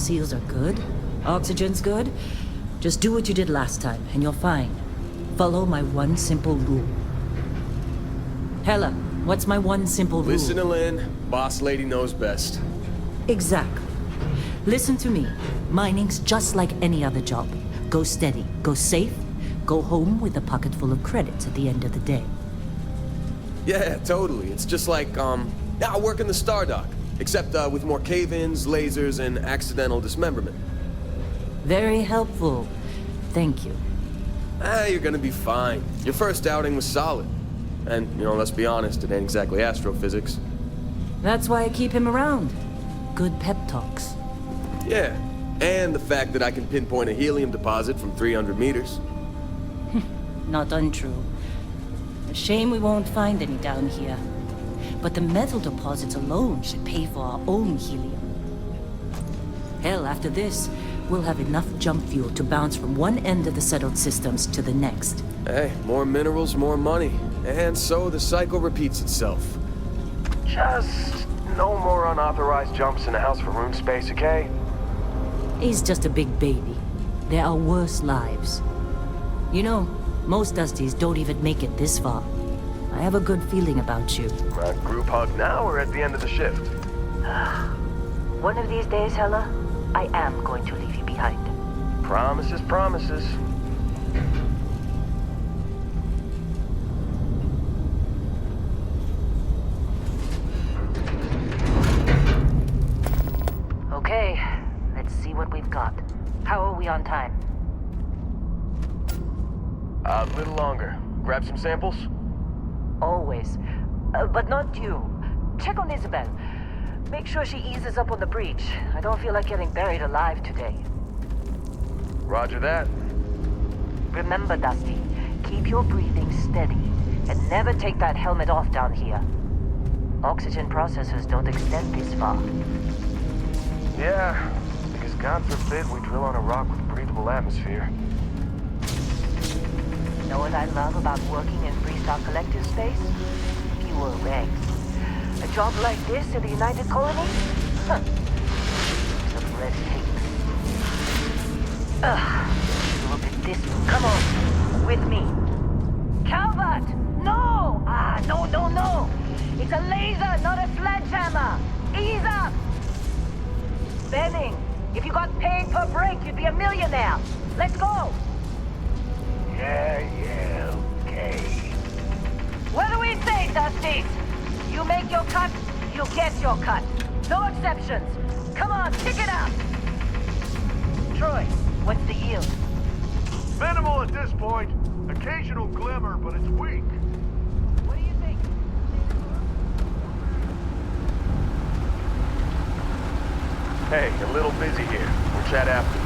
seals are good, oxygen's good, just do what you did last time, and you're fine. Follow my one simple rule. Hella, what's my one simple rule? Listen to Lynn. Boss lady knows best. Exactly. Listen to me. Mining's just like any other job. Go steady, go safe, go home with a pocket full of credits at the end of the day. Yeah, totally. It's just like, I work in the Star Dock. Except, with more cave-ins, lasers, and accidental dismemberment. Very helpful. Thank you. You're gonna be fine. Your first outing was solid. And, let's be honest, it ain't exactly astrophysics. That's why I keep him around. Good pep talks. Yeah, and the fact that I can pinpoint a helium deposit from 300 meters. Not untrue. A shame we won't find any down here. But the metal deposits alone should pay for our own helium. Hell, after this, we'll have enough jump fuel to bounce from one end of the settled systems to the next. Hey, more minerals, more money. And so the cycle repeats itself. Just no more unauthorized jumps in the house for room space, okay? He's just a big baby. There are worse lives. You know, most Dusties don't even make it this far. I have a good feeling about you. Group hug now or at the end of the shift? One of these days, Hella, I am going to leave you behind. Promises, promises. Okay, let's see what we've got. How are we on time? A little longer. Grab some samples? Always. But not you. Check on Isabel. Make sure she eases up on the breach. I don't feel like getting buried alive today. Roger that. Remember, Dusty, keep your breathing steady. And never take that helmet off down here. Oxygen processors don't extend this far. Yeah, because God forbid we drill on a rock with breathable atmosphere. Know what I love about working in Freestar Collective space? Fewer ranks. A job like this in the United Colonies? Huh. It's a red tape. Look at this. Come on. With me. Calvert! No! No. It's a laser, not a sledgehammer. Ease up! Benning, if you got paid per break, you'd be a millionaire. Let's go! Yeah, okay. What do we say, Dusty? You make your cut, you get your cut. No exceptions. Come on, kick it up! Troy, what's the yield? Minimal at this point. Occasional glimmer, but it's weak. What do you think? Hey, a little busy here. We'll chat after.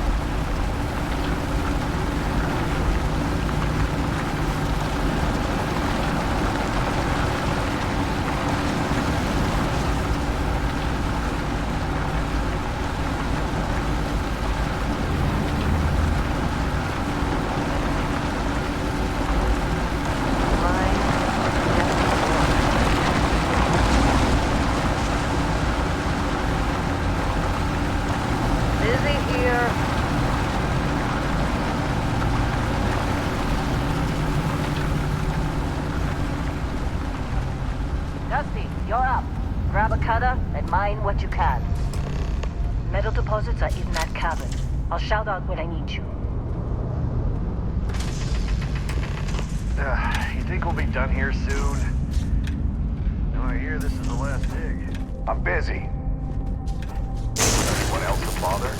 Dusty, you're up. Grab a cutter and mine what you can. Metal deposits are in that cabin. I'll shout out when I need you. You think we'll be done here soon? No, I hear this is the last dig. I'm busy. Anyone else to bother?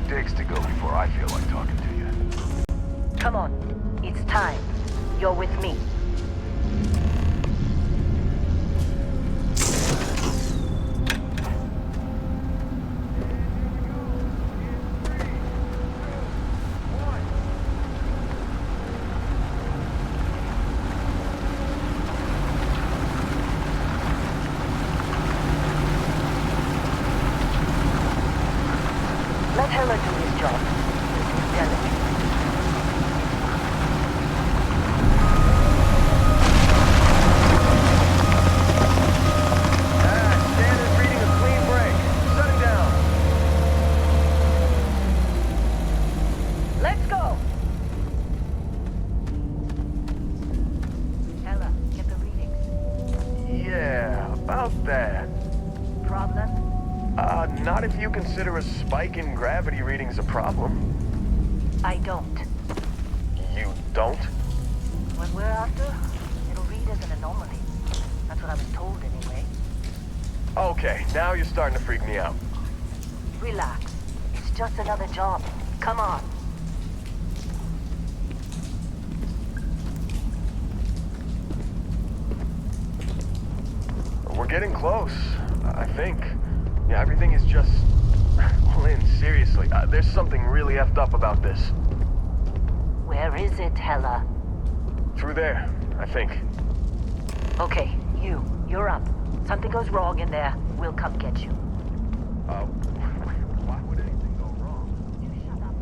Digs to go before I feel like talking to you. Come on. It's time. You're with me. about that. Problem? Not if you consider a spike in gravity readings a problem. I don't. You don't? What we're after, it'll read as an anomaly. That's what I was told anyway. Okay, now you're starting to freak me out. Relax. It's just another job. Come on. We're getting close, I think. Yeah, everything is just... Well, Lynn, seriously, there's something really effed up about this. Where is it, Hella? Through there, I think. Okay, you're up. Something goes wrong in there, we'll come get you. Why would anything go wrong? Shut up.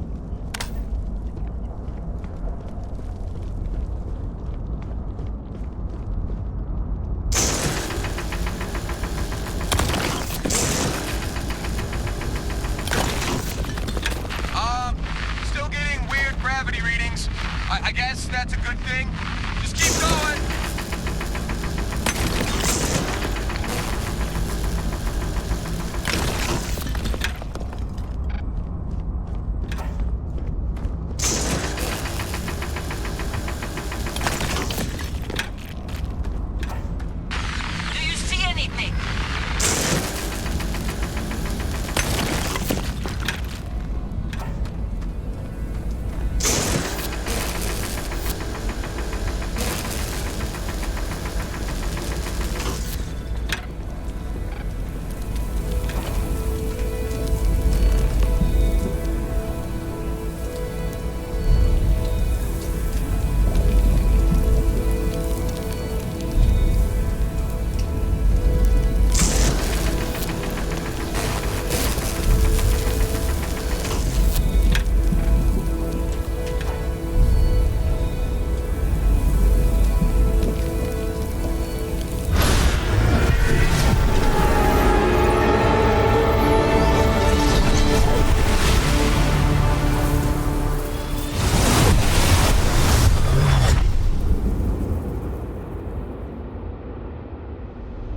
Still getting weird gravity readings. I guess that's a good thing. Just keep going. Do you see anything?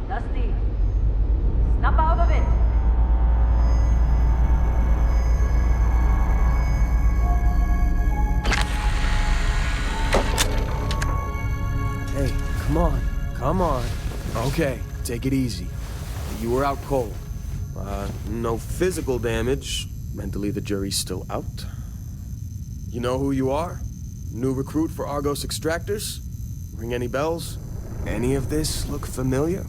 Dusty, snap out of it. Hey, come on. Come on. Okay, take it easy. You were out cold. No physical damage. Mentally, the jury's still out. You know who you are? New recruit for Argos Extractors? Ring any bells? Any of this look familiar?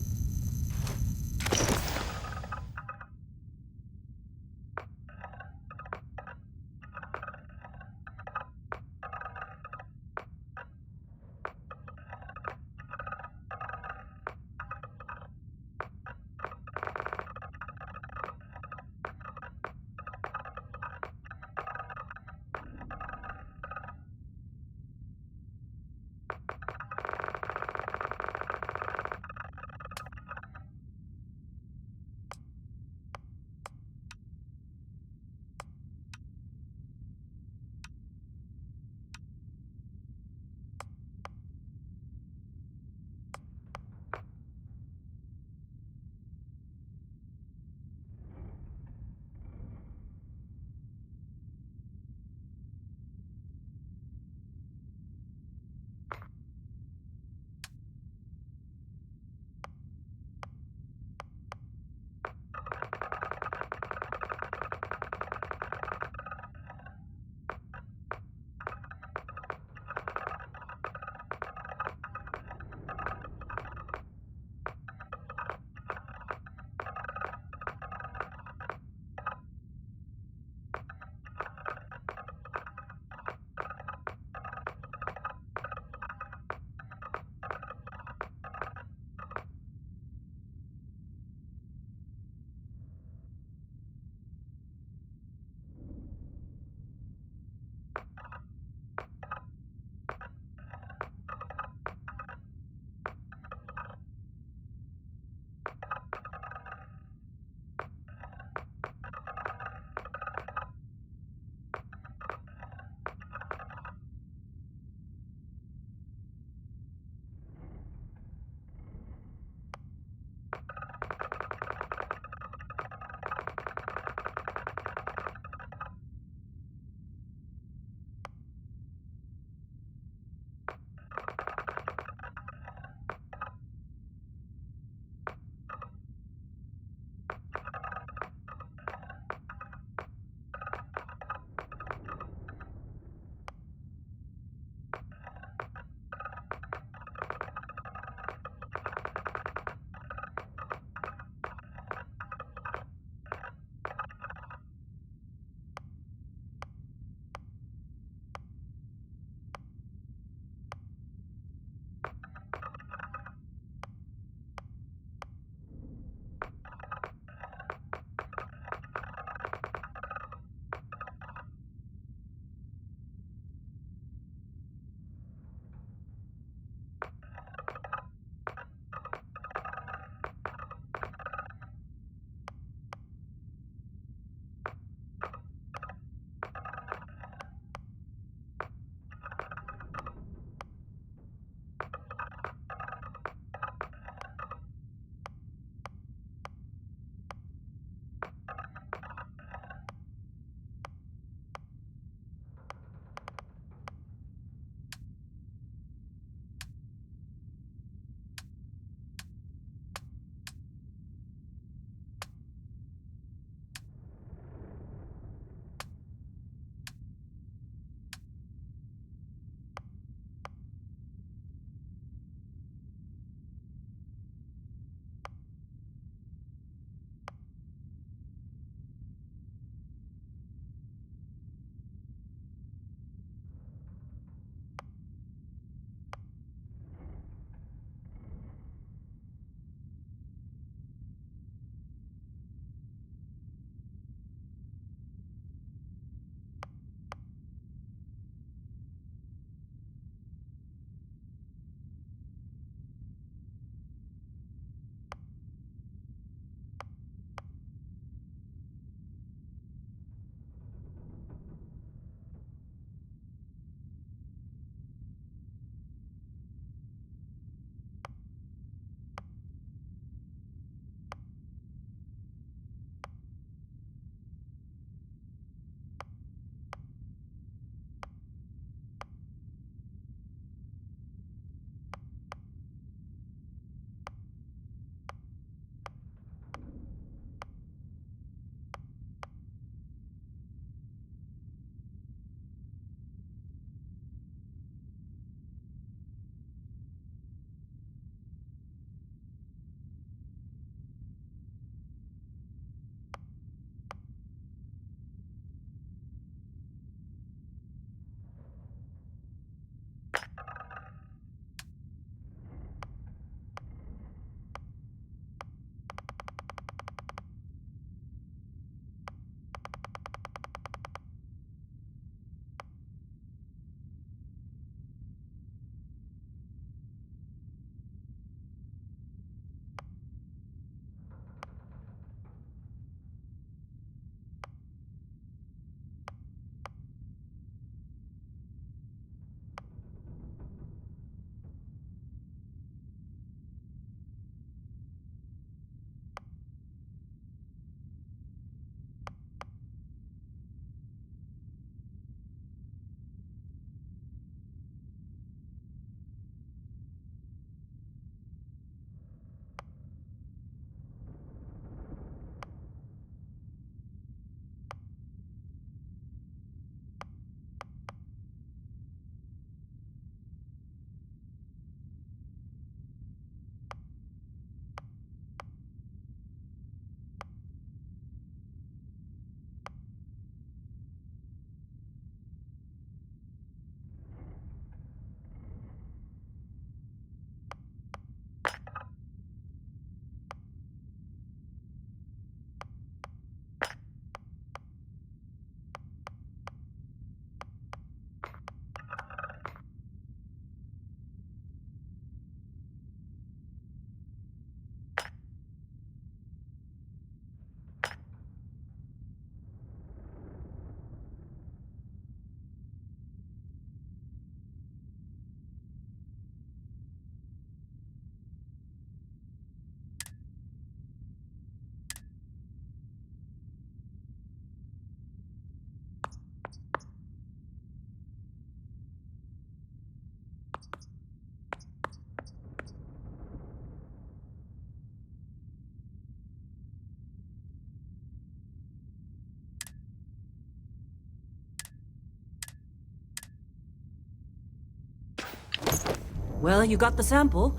Well, you got the sample.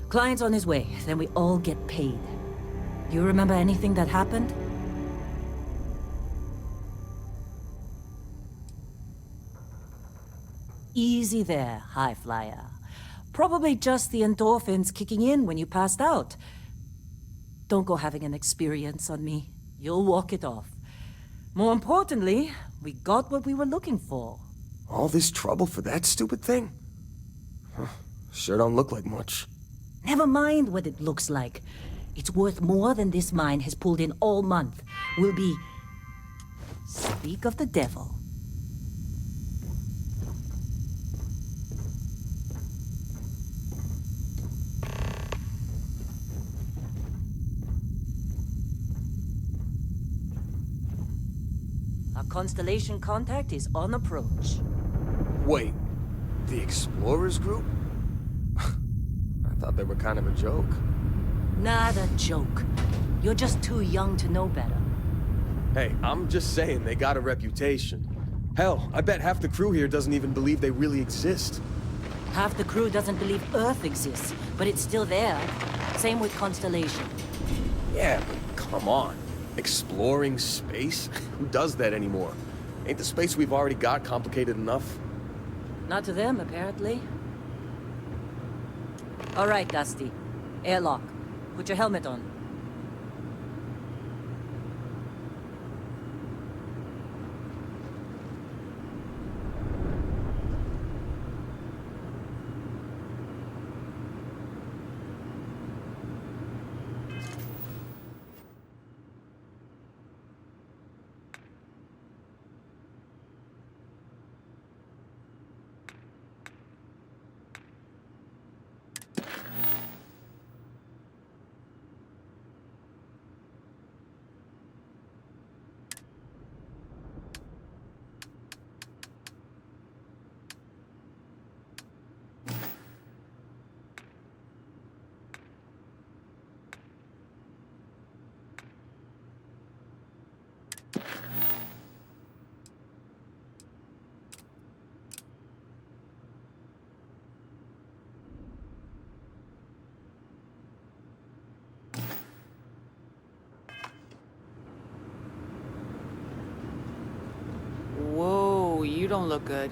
Client's on his way, then we all get paid. You remember anything that happened? Easy there, high flyer. Probably just the endorphins kicking in when you passed out. Don't go having an experience on me. You'll walk it off. More importantly, we got what we were looking for. All this trouble for that stupid thing? Huh, sure don't look like much. Never mind what it looks like. It's worth more than this mine has pulled in all month. Will be... Speak of the devil. Our constellation contact is on approach. Wait, the Explorers group? I thought they were kind of a joke. Not a joke. You're just too young to know better. Hey, I'm just saying they got a reputation. Hell, I bet half the crew here doesn't even believe they really exist. Half the crew doesn't believe Earth exists, but it's still there. Same with Constellation. Yeah, but come on. Exploring space? Who does that anymore? Ain't the space we've already got complicated enough? Not to them, apparently. All right, Dusty. Airlock. Put your helmet on. Whoa, you don't look good.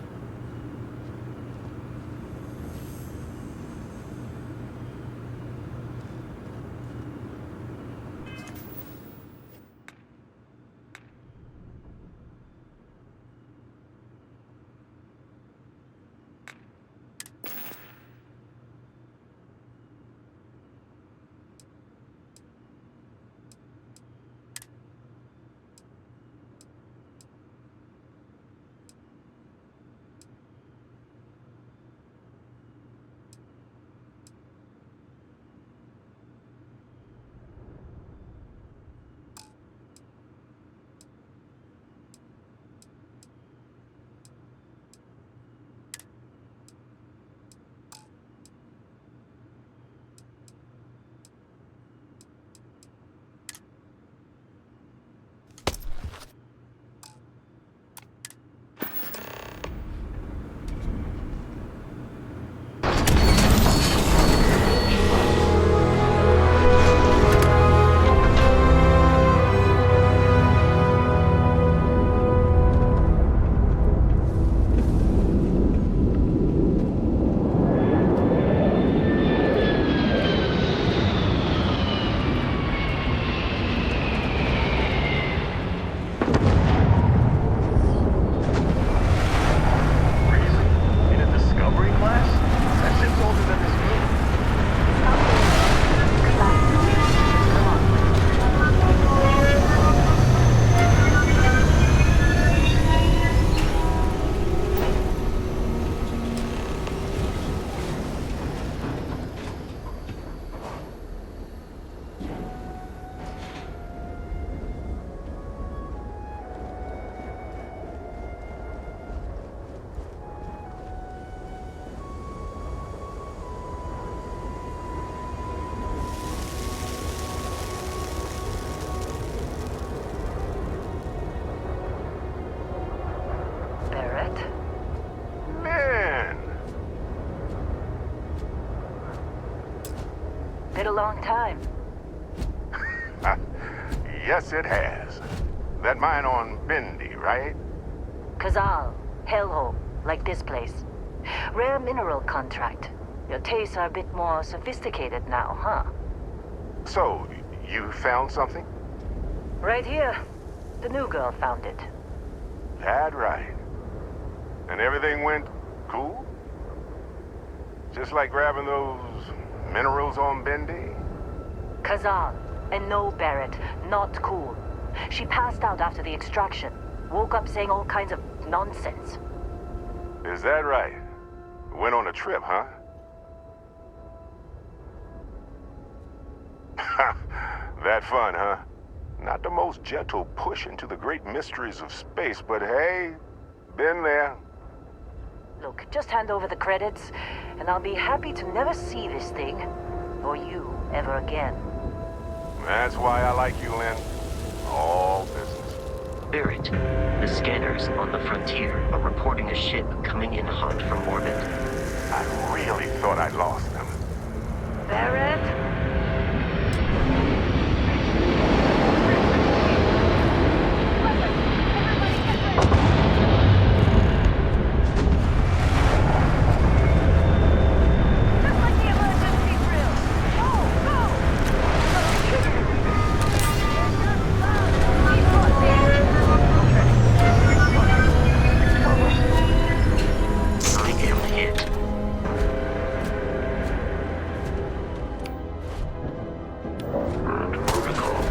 a long time. Yes, it has. That mine on Bendy, right? Kazal, hellhole, like this place. Rare mineral contract. Your tastes are a bit more sophisticated now, huh? So, you found something? Right here. The new girl found it. That right. And everything went cool? Just like grabbing those minerals on Bendy? Kazal, and no Barrett, not cool. She passed out after the extraction. Woke up saying all kinds of nonsense. Is that right? Went on a trip, huh? That fun, huh? Not the most gentle push into the great mysteries of space, but hey, been there. Look, just hand over the credits, and I'll be happy to never see this thing, or you, ever again. That's why I like you, Lynn. All business. Barrett, the scanners on the frontier are reporting a ship coming in hot from orbit. I really thought I'd lost them. Barrett? I am hit. Protocol.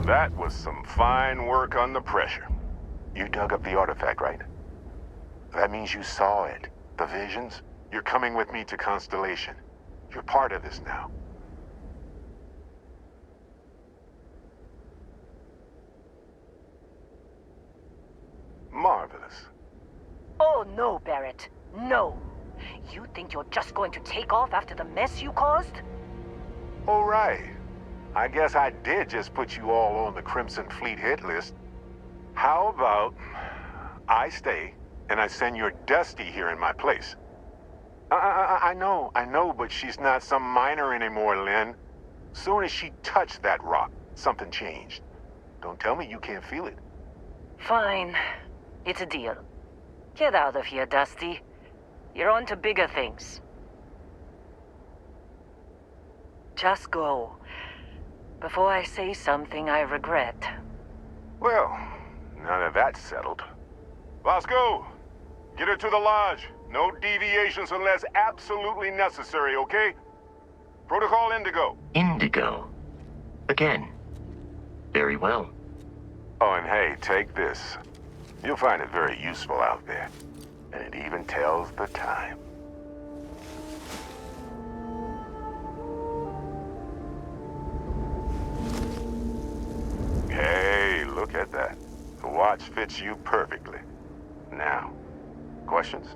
That was some fine work under pressure. You dug up the artifact, right? That means you saw it. The visions? You're coming with me to Constellation. You're part of this now. Marvelous. Oh, no, Barrett. No. You think you're just going to take off after the mess you caused? All right. I guess I did just put you all on the Crimson Fleet hit list. How about I stay and I send your Dusty here in my place? I know, but she's not some miner anymore, Lynn. Soon as she touched that rock, something changed. Don't tell me you can't feel it. Fine. It's a deal. Get out of here, Dusty. You're on to bigger things. Just go. Before I say something I regret. Well, now that that's settled. Vasco, get her to the lodge. No deviations unless absolutely necessary, okay? Protocol Indigo. Indigo. Again. Very well. Oh, and hey, take this. You'll find it very useful out there. And it even tells the time. Hey, look at that. The watch fits you perfectly. Now, questions?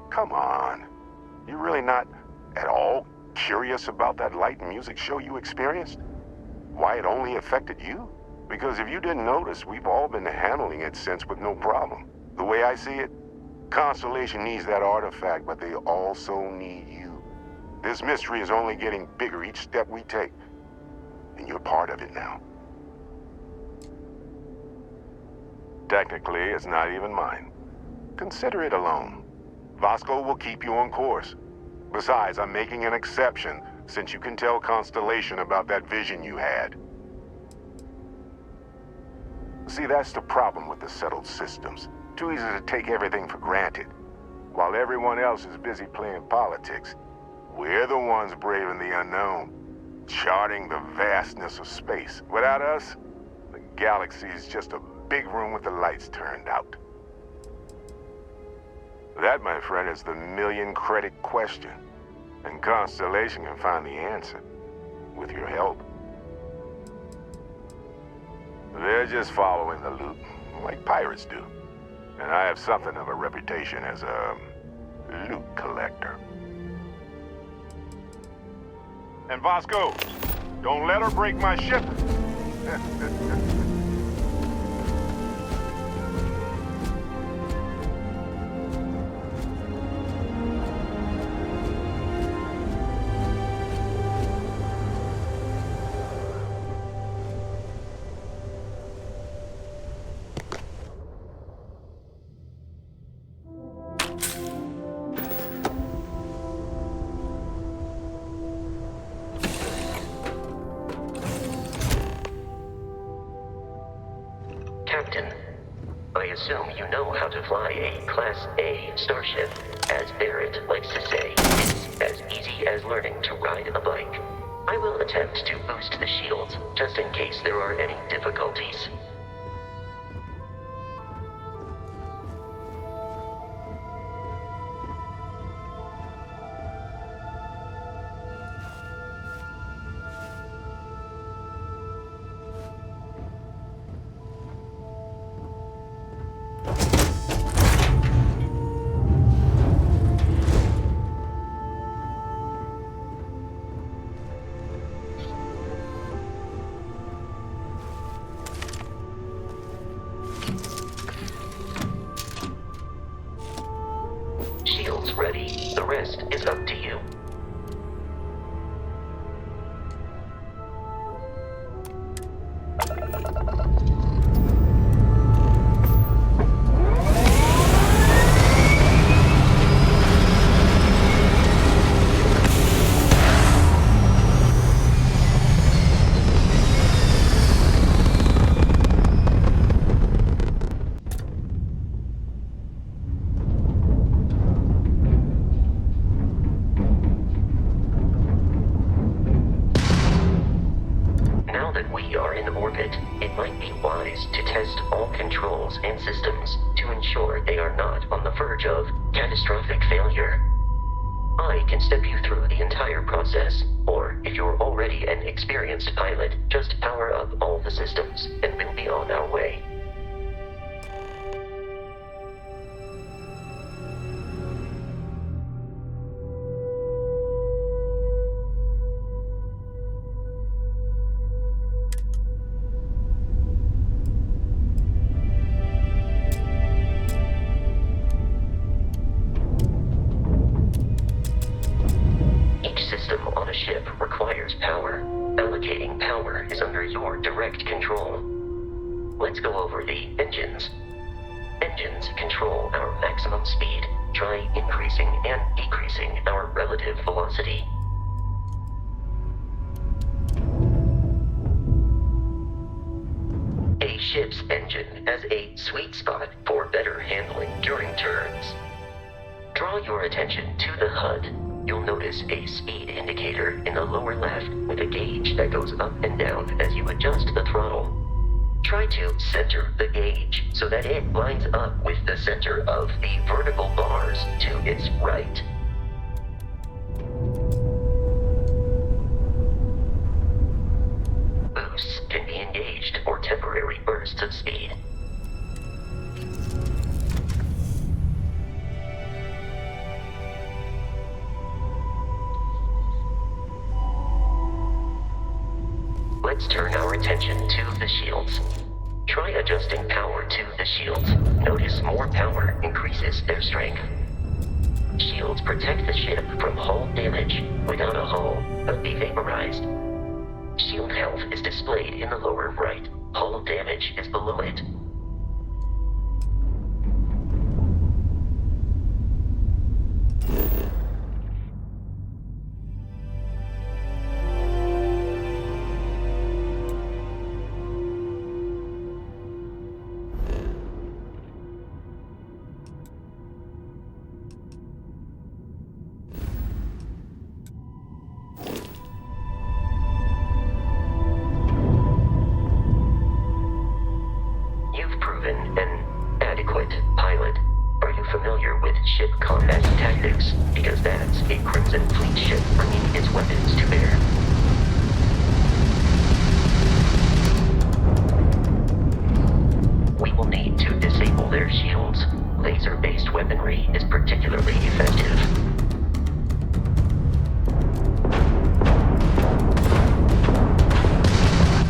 Come on. You really not at all curious about that light and music show you experienced? Why it only affected you? Because if you didn't notice, we've all been handling it since with no problem. The way I see it, Constellation needs that artifact, but they also need you. This mystery is only getting bigger each step we take. And you're part of it now. Technically, it's not even mine. Consider it a loan. Vasco will keep you on course. Besides, I'm making an exception since you can tell Constellation about that vision you had. See, that's the problem with the settled systems. Too easy to take everything for granted. While everyone else is busy playing politics, we're the ones braving the unknown, charting the vastness of space. Without us, the galaxy is just a big room with the lights turned out. That, my friend, is the million-credit question. And Constellation can find the answer, with your help. They're just following the loot, like pirates do. And I have something of a reputation as a loot collector. And Vasco, don't let her break my ship. Captain, I assume you know how to fly a Class A starship. As Barrett likes to say, it's as easy as learning to ride a bike. I will attempt to boost the shields, just in case there are any difficulties. Shields ready. The rest is up to you. It might be wise to test all controls and systems to ensure they are not on the verge of catastrophic failure. I can step you through the entire process, or if you're already an experienced pilot, just power up all the systems and we'll be on our way. Ship requires power. Allocating power is under your direct control. Let's go over the engines. Engines control our maximum speed. Try increasing and decreasing our relative velocity. A ship's engine has a sweet spot for better handling during turns. Draw your attention to the HUD. You'll notice a speed indicator in the lower left with a gauge that goes up and down as you adjust the throttle. Try to center the gauge so that it lines up with the center of the vertical bars to its right. Boosts can be engaged for temporary bursts of speed. Let's turn our attention to the shields. Try adjusting power to the shields. Notice more power increases their strength. Shields protect the ship from hull damage without a hull, but be vaporized. Shield health is displayed in the lower right. Hull damage is below it. Ship combat tactics, because that's a Crimson Fleet ship bringing its weapons to bear. We will need to disable their shields. Laser-based weaponry is particularly effective.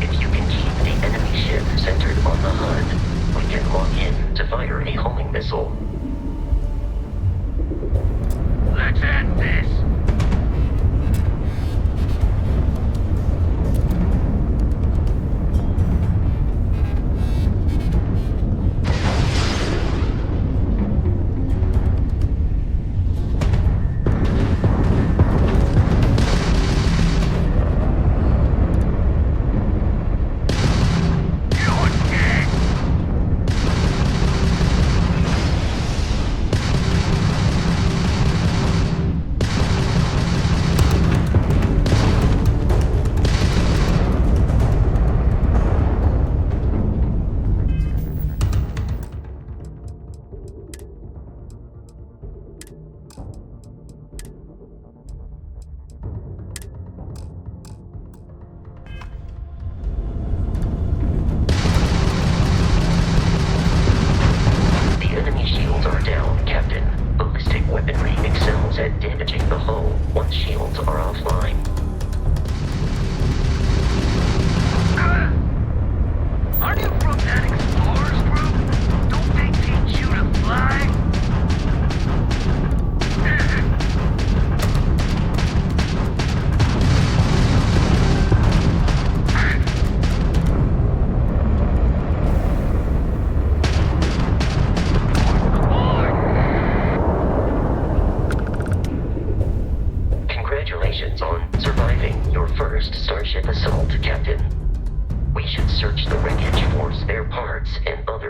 If you can keep the enemy ship centered on the HUD, we can lock in to fire a homing missile. Let's end this!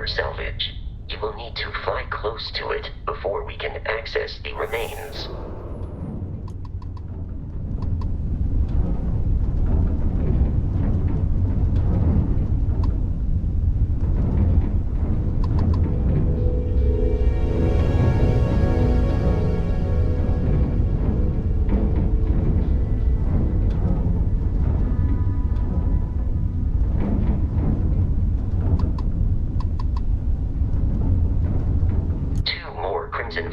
Salvage. You will need to fly close to it before we can access the remains.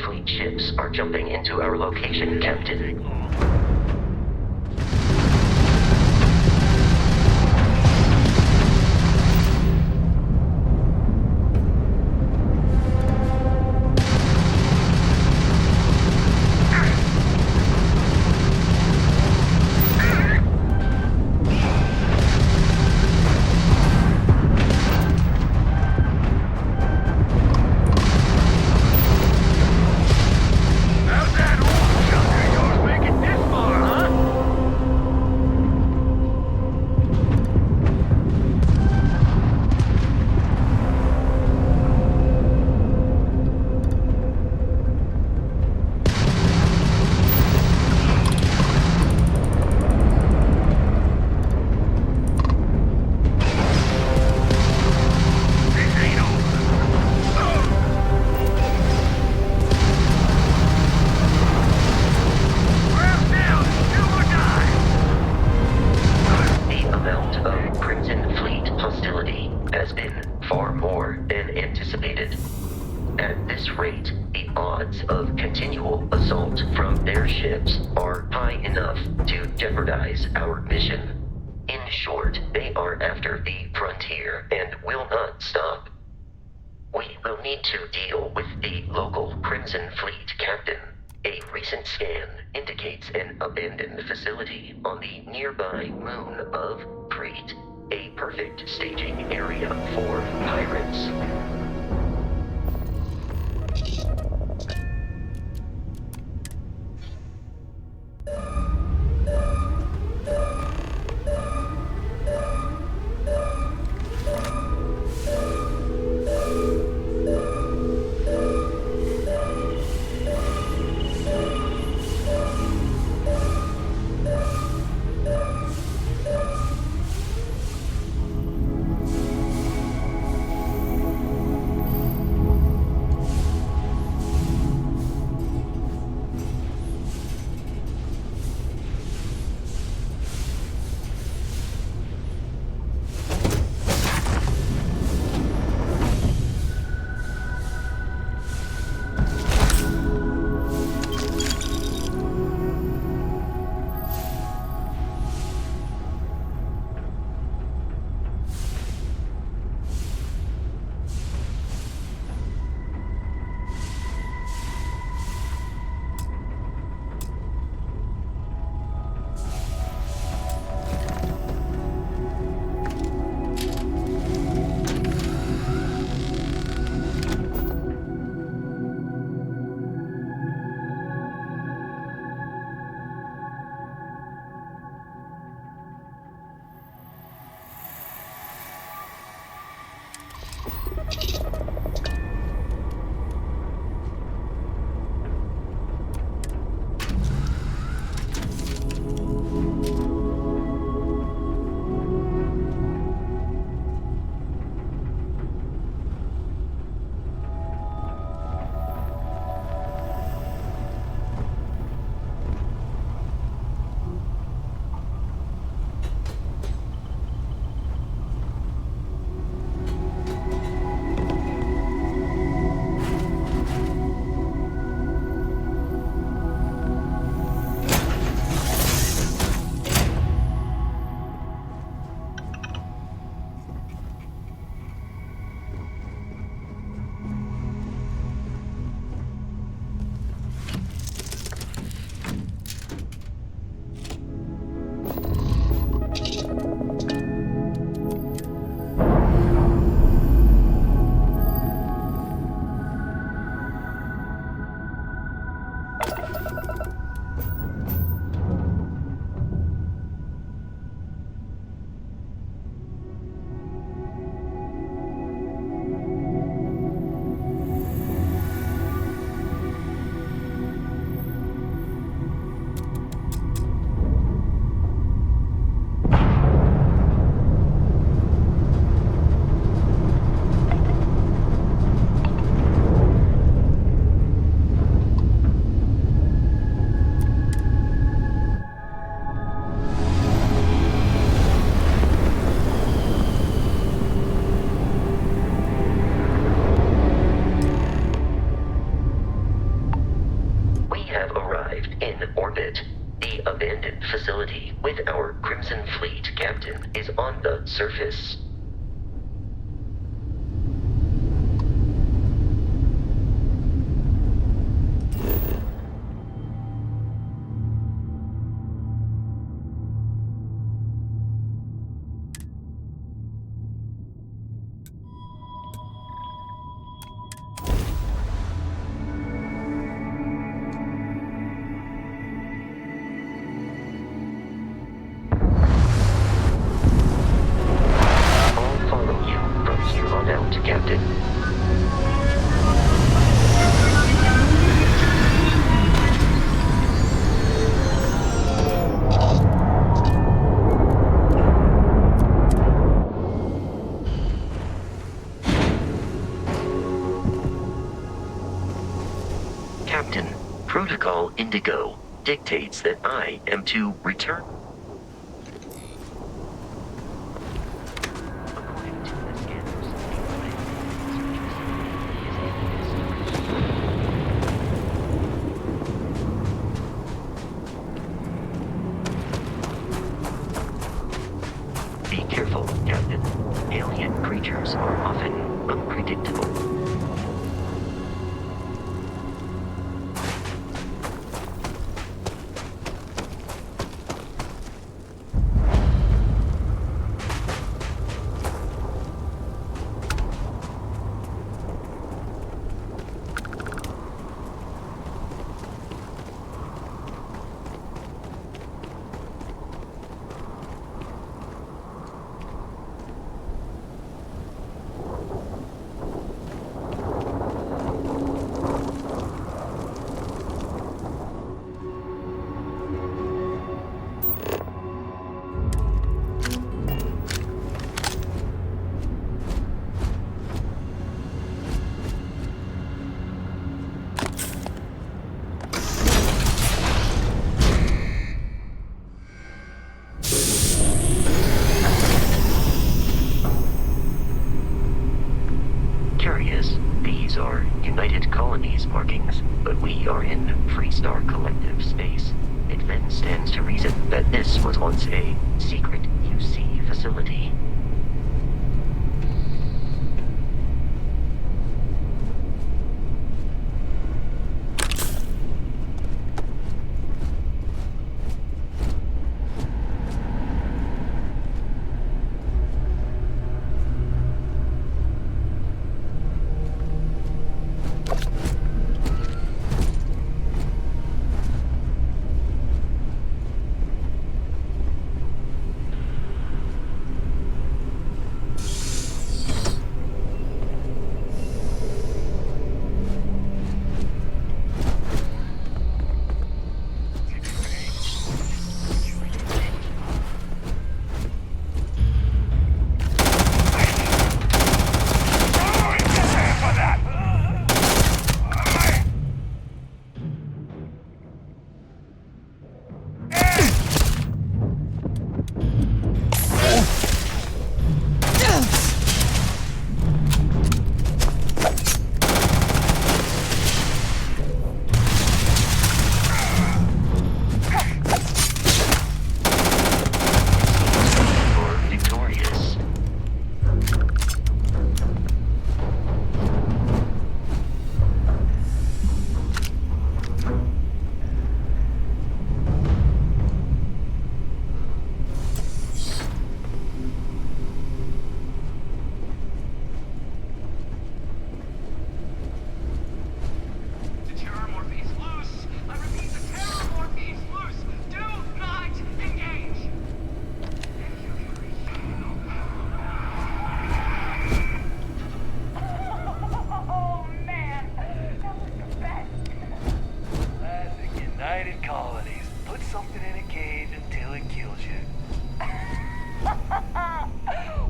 Fleet ships are jumping into our location, Captain. are high enough to jeopardize our mission. In short, they are after the frontier and will not stop. We will need to deal with the local Crimson Fleet captain. A recent scan indicates an abandoned facility on the nearby moon of Crete, a perfect staging area for pirates. Facility with our Crimson Fleet captain is on the surface. Captain, Protocol Indigo dictates that I am to return. According to the scanners, careful, Captain. Alien creatures are often unpredictable. Curious, these are United Colonies markings, but we are in Freestar Collective space. It then stands to reason that this was once a secret UC facility.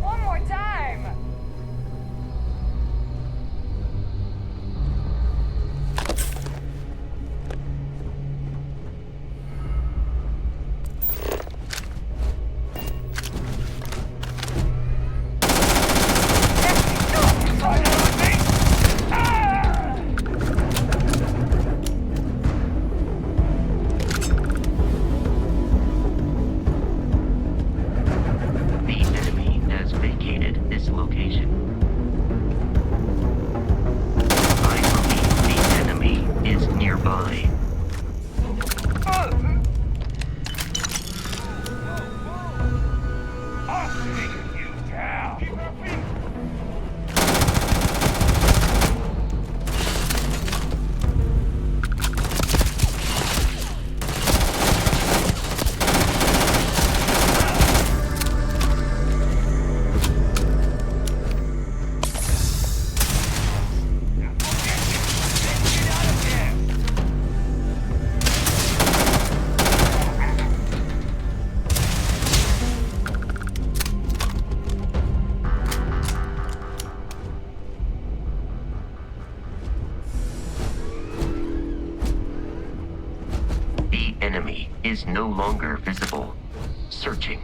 One more time! Enemy is no longer visible. Searching.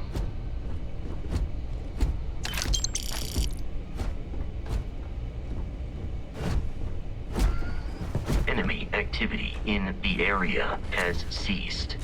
Enemy activity in the area has ceased.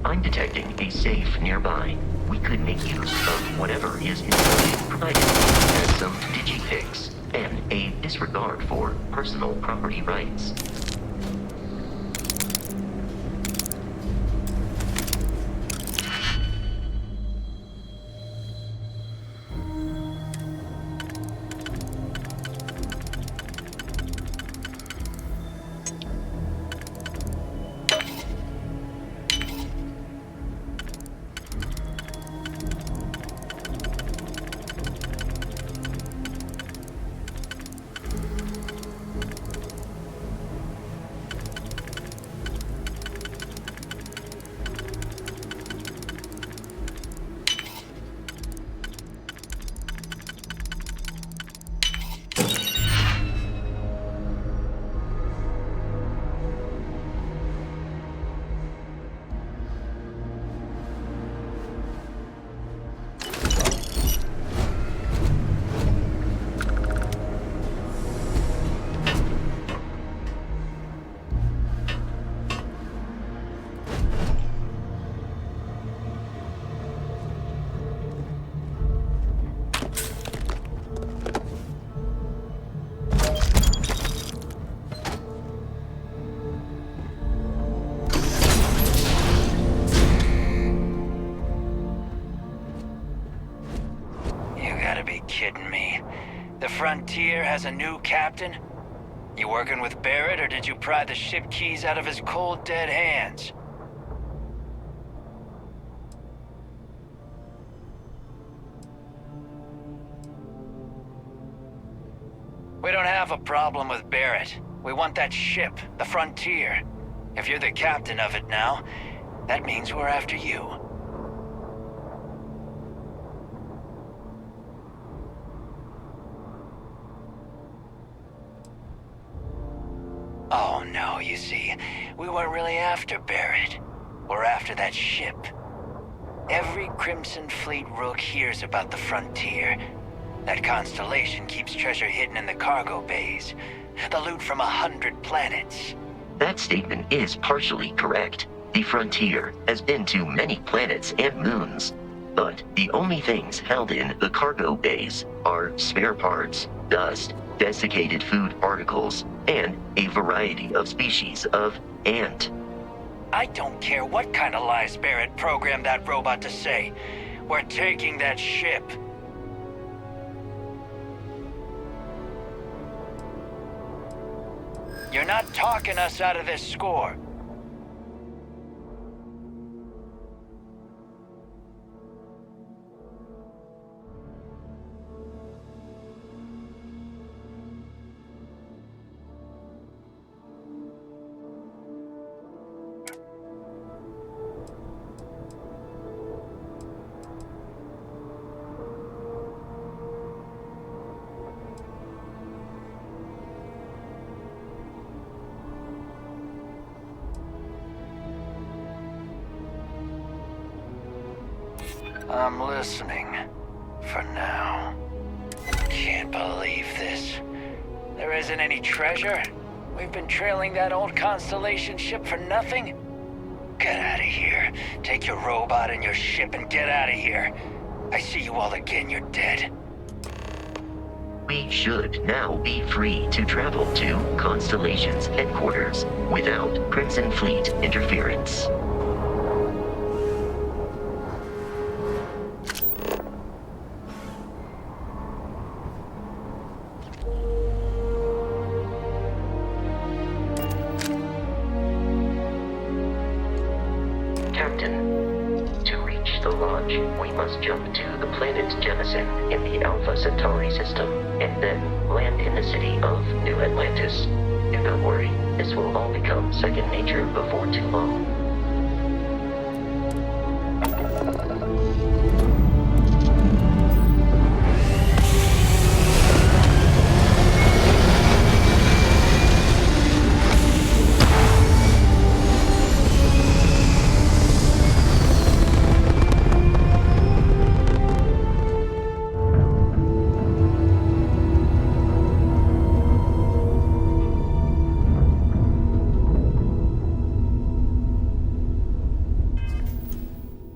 I'm detecting a safe nearby. We could make use of whatever is inside, provided it has some digipics and a disregard for personal property rights. Kidding me? The Frontier has a new captain? You working with Barrett, or did you pry the ship keys out of his cold, dead hands? We don't have a problem with Barrett. We want that ship, the Frontier. If you're the captain of it now, that means we're after you. Oh no, you see, we weren't really after Barrett. We're after that ship. Every Crimson Fleet rook hears about the Frontier. That constellation keeps treasure hidden in the cargo bays. The loot from 100 planets. That statement is partially correct. The Frontier has been to many planets and moons. But the only things held in the cargo bays are spare parts, dust, desiccated food particles, and a variety of species of ant. I don't care what kind of lies Barrett programmed that robot to say. We're taking that ship. You're not talking us out of this score. I'm listening. For now. Can't believe this. There isn't any treasure? We've been trailing that old Constellation ship for nothing? Get out of here. Take your robot and your ship and get out of here. I see you all again, you're dead. We should now be free to travel to Constellation's headquarters without Crimson Fleet interference. Captain, to reach the launch, we must jump to the planet Jemison in the Alpha Centauri system, and then land in the city of New Atlantis. Do not worry, this will all become second nature before too long.